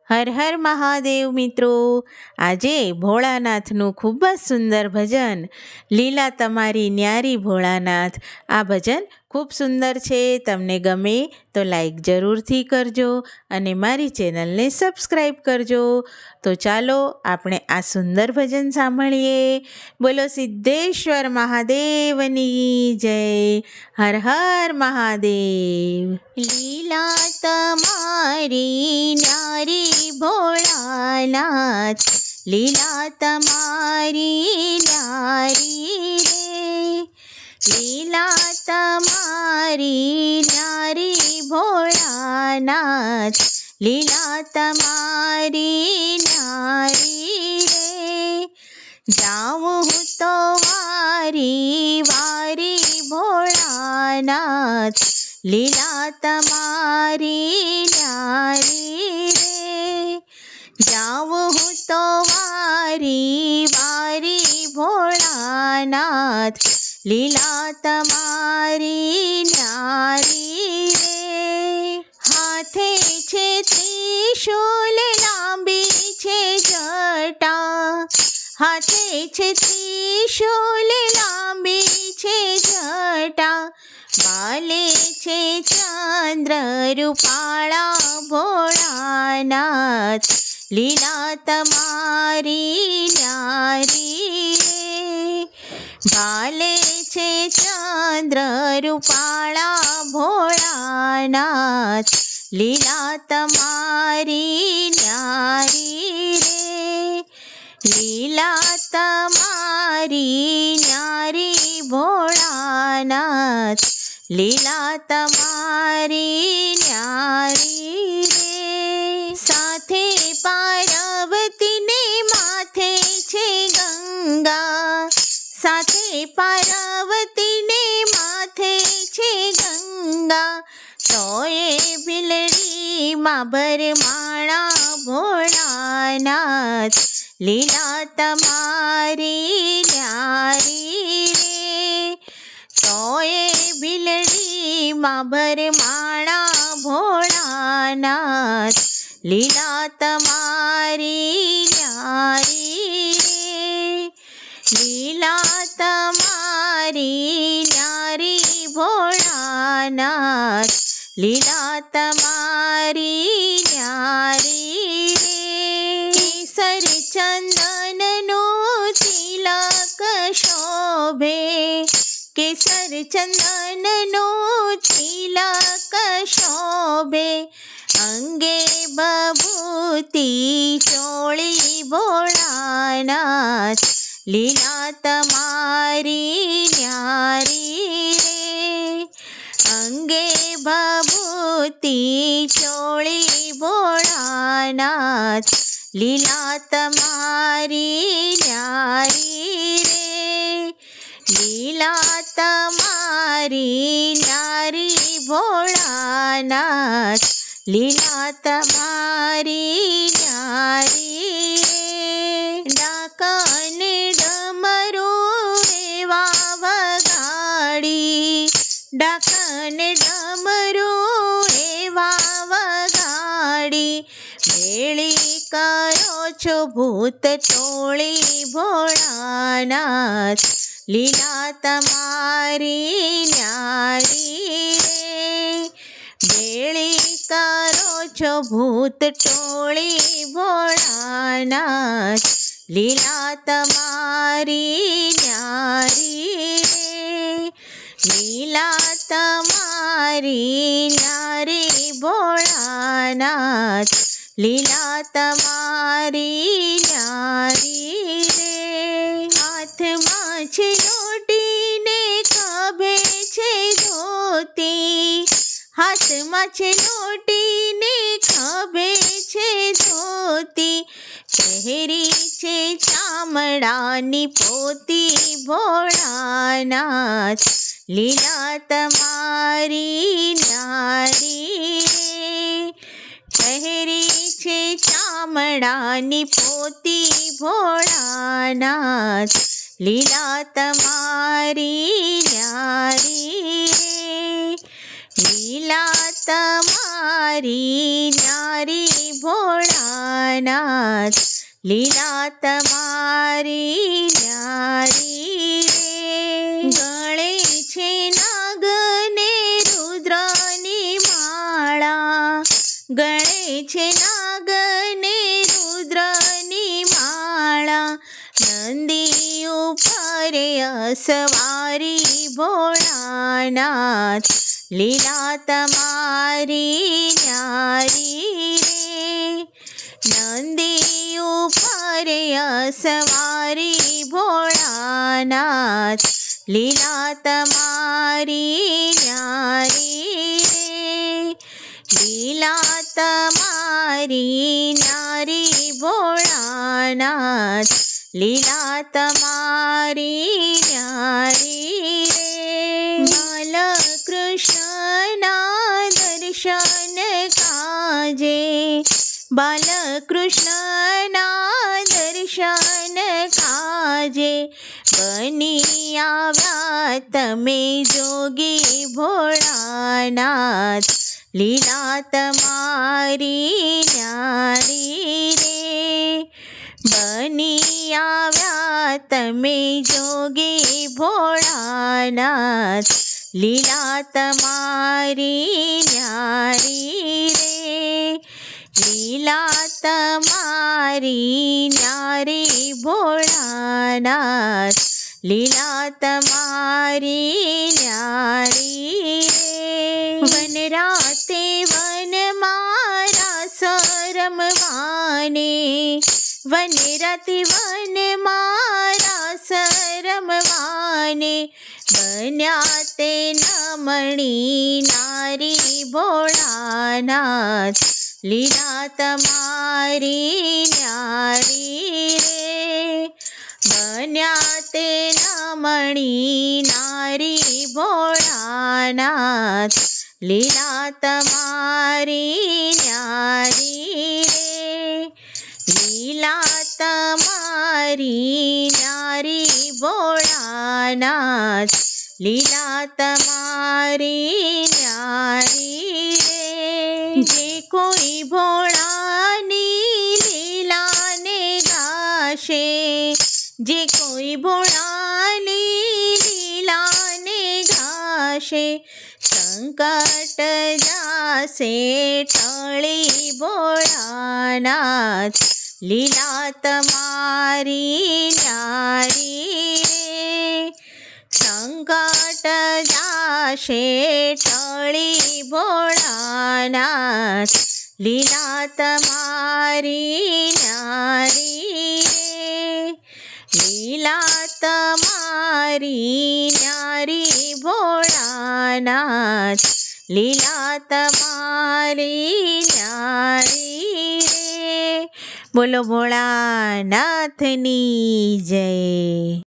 હર હર મહાદેવ મિત્રો, આજે ભોળાનાથનું ખૂબ જ સુંદર ભજન, લીલા તમારી ન્યારી ભોળાનાથ. આ ભજન ખૂબ સુંદર છે. તમને ગમે તો લાઈક જરૂરથી કરજો અને મારી ચેનલને સબસ્ક્રાઈબ કરજો. તો ચાલો આપણે આ સુંદર ભજન સાંભળીએ. બોલો સિદ્ધેશ્વર મહાદેવની જય. હર હર મહાદેવ. લીલા તમારી ન્યારી ભોળાનાથ, લીલા તમારી ન્યારી રે, લીલા તમારી ન્યારી ભોળાનાથ, લીલા તમારી ન્યારી રે. જાઉં હું તો વારી વારી ભોળાનાથ, લીલા તમારી ન્યારી રે. જાઉં હું તો વારી વારી ભોળાનાથ, લીલા તમારી ન્યારી રે. હાથે છે ત્રિશૂલ, લાંબી છે જટા, હાથે છે ત્રિશૂલ, લાંબી છે જટા, વાલે છે ચંદ્ર રૂપાળા ભોળાનાથ, લીલા તમારી ન્યારી રે. વાલે છે ચંદ્ર રૂપાળા ભોળાનાથ, લીલા તમારી ન્યારી રે. લીલા તમારી ન્યારી ભોળાનાથ, લીલા તમારી ન્યારી રે. સાથે પાર્વતીને માથે છે ગંગા, સાથે પાર્વતીને માથે છે ગંગા, તોય ભીલડીમાં ભરમાણા ભોળાનાથ, લીલા તમારી ન્યારી રે. તોય ભીલડીમાં ભરમાણા ભોળાનાથ, લીલા તમારી ન્યારી રે. લીલા તમારી ન્યારી ભોળાનાથ, લીલા તમારી ન્યારી રે. કેસર ચંદનનો તિલક શોભે, કેસર ચંદનનો તિલક શોભે, અંગે બભૂતિ ચોળી ભોળાનાથ, લીલા તમારી ન્યારી રે. અંગે બભૂતિ ચોળી ભોળાનાથ, લીલા તમારી ન્યારી રે. લીલા તમારી ન્યારી ભોળાનાથ, લીલા તમારી ન્યારી રે. ડાકને ડમરું એવા વગાડી, ડાકને ડમરું એવા વગાડી, ભેળી કરો છો ભૂત ટોળી ભોળાનાથ, લીલા તમારી ન્યારી રે. ભેળી કરો છો ભૂત ટોળી ભોળાનાથ, લીલા તમારી ન્યારી રે. લીલા તમારી ન્યારી ભોળાનાથ, લીલા તમારી ન્યારી રે. હાથમાં છે લોટીને ખભે છે ધોતી, હાથમાં છે લોટીને ખભે છે ધોતી, પહેરી છે ચામડાની પોતી ભોળાનાથ, લીલા તમારી ન્યારી રે. પહેરી છે ચામડાની પોતી ભોળાનાથ, લીલા તમારી ન્યારી રે. લીલા તમારી ન્યારી ભોળાનાથ લીલા તમારી ન્યારી રે ગળે છે નાગને રુદ્રની માળા ગળે છે નાગને રુદ્રની માળા નંદી ઉપર અસવારી ભોળાનાથ લીલા તમારી ન્યારી રે નંદી ઉપર અસવારી ભોળાનાથ લીલા તમારી ન્યારી રે લીલા તમારી ન્યારી ભોળાનાથ લીલા તમારી ન્યારી રે બાલકૃષ્ણના દર્શન કાજે બાલકૃષ્ણના દર્શન કાજે બની આવ્યા તમે જોગી ભોળાનાથ લીલા તમારી ન્યારી રે બની આવ્યા તમે જોગી ભોળાનાથ લીલા તમારી ન્યારી રે લીલા તમારી ન્યારી ભોળાનાથ લીલા તમારી ન્યારી રે વનરાતે વનમાં રાસ રમવાને વનરાતે વનમાં રાસ રમવાને બન્યા તે નમણી નારી ભોળાનાથ લીલા તમારી ન્યારી રે બન્યા તે નમણી નારી ભોળાનાથ લીલા તમારી ન્યારી રે લીલા તમારી ન્યારી ભોળાનાથ લીલા તમારી ન્યારી રે જે કોઈ ભોળાની લીલાને ગાશે જે કોઈ ભોળાની લીલાને ગાશે સંકટ જાશે ટળી ભોળાનાથ લીલા તમારી ન્યારી રે સંકટ જાશે ટળી ભોળાનાથ લીલા તમારી ન્યારી રે લીલા તમારી ન્યારી ભોળાનાથ લીલા તમારી ન્યારી રે બોલો ભોળાનાથની જય.